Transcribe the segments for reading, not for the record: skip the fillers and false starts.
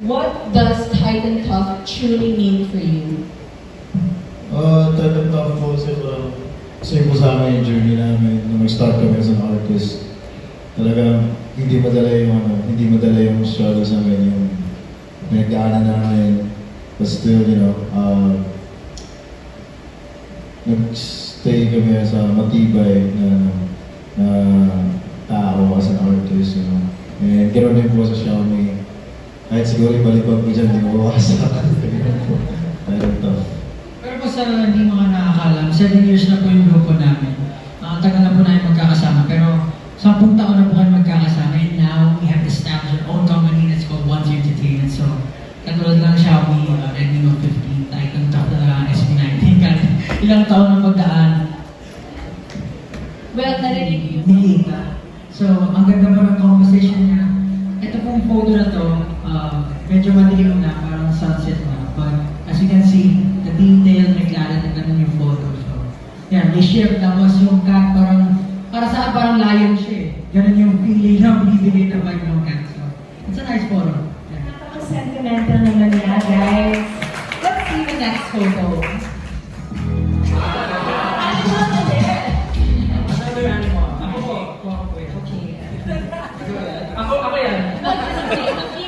What does Titan Tough truly mean for you? Titan Tough po kasi po sa amin yung journey namin na mag-start kami as an artist. Talagang hindi madala yung struggle sa amin, yung pinagdaanan namin. But still, nag-stay kami sa matibay na tao as an artist, And ganoon din po sa Xiaomi. Kahit siguro ibalipag ko dyan, hindi ko wasak. Titan Tough. Pero po sa hindi mga nakakalam, 7 years na po yung grupo namin. Tagal na po namin magkakasama, pero 10 taon na po kami magkakasama. And now, we have established our own company that's called One Zero Entertainment. So, katulad lang Xiaomi, Redmi Note 15, Titan Tough na lang SB19. Ilang taon na pagdaan. Well, narinig Nikita. So, ang ganda po ng conversation niya. Ito pong photo na to, medyo madilim na, parang sunset na. But as you can see, the detail, may clarity na yung photo. So, yan, may shift. Tapos yung cat, para saan parang lion siya eh. Ganun yung feeling na bibigay na vibe ng cat. So, it's a nice photo. Yeah. Napaka-sentimental naman niya, guys. Let's see the next photo. Another animal. Ako po. Okay. Ako yan.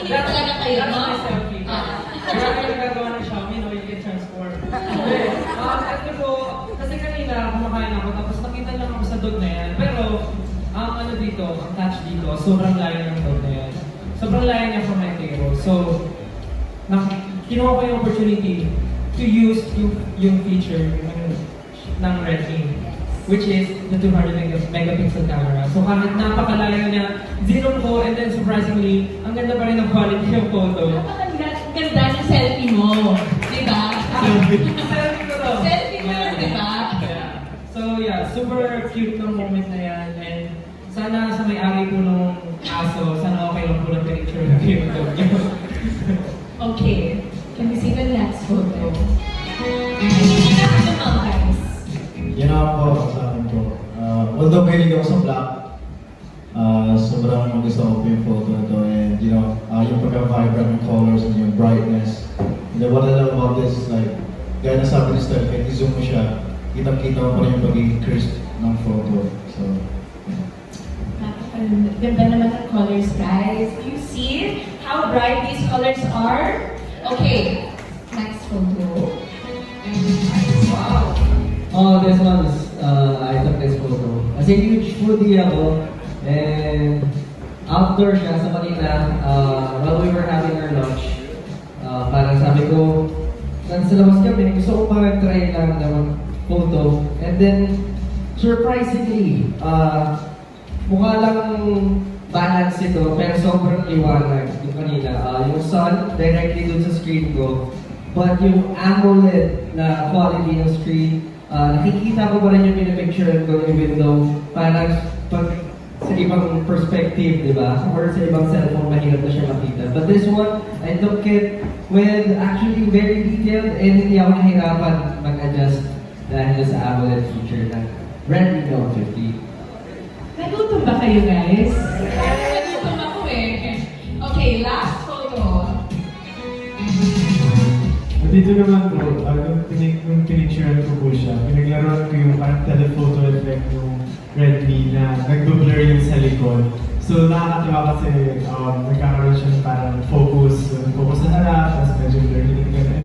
Hindi talaga kayo, no? Selfie. Kaya kayo nagagawa ng Xiaomi, no? You can transform. Ito po, kasi kanina kumakain ako, tapos nakita lang ako sa dog na yan. Pero, ang ano dito, ang catch dito, sobrang layo ng dog na yan. Sobrang layo niya from my table. So, kinuha ko yung opportunity to use yung feature ng Redmi, which is the 200 megapixel camera. So kahit napakalayo niya, zero ko, and then surprisingly, ang ganda pa rin ng quality ng photo. Ganda ng selfie mo, di ba? Selfie ko to. Selfie mo yun, di ba? So yeah, super cute ng moment na yan. And sana sa may-ari po ng aso, sana okay lang po ng picture ng dog niyo. Okay, can we see the next photo? Ano naman, guys? Yan na po sa akin po. Although mahilig ako sa black, sobrang gusto ko po yung photo na to. And yung pagka-vibrant ng colors and yung brightness. And then what I love about this is like, gaya na sabi ni Steph, kahit i-zoom mo siya, kitang-kita mo pa rin yung pagiging crisp ng photo. So, Ganda naman ng colors, guys. Do you see how bright these colors are? Okay, next photo. Wow. Oh, this one is, I took this photo. Kasi huge foodie ako, and outdoor siya sa Manila, while we were having our lunch, parang sabi ko, sa labas kami, gusto ko parang try lang ng photo. And then, surprisingly, mukha lang balance ito, pero sobrang liwanag yung kanina. Yung sun, directly dun sa screen ko. But yung AMOLED na quality ng screen, nakikita ko pa rin yung pinapicturean ko even though parang pag sa ibang perspective, di ba? Or sa ibang cellphone, mahirap na siya makita. But this one, I took it with actually very detailed and hindi ako nahirapan mag-adjust dahil sa AMOLED feature ng Redmi Note 50. Nagutom ba kayo, guys? Nagutom ako eh. Okay, last photo. Dito naman po, nung pinicturean ko po siya, pinaglaruan ko yung parang telephoto effect ng Redmi na nag-blur yung sa likod. So nakakatawa kasi nagkakaroon siya ng parang focus,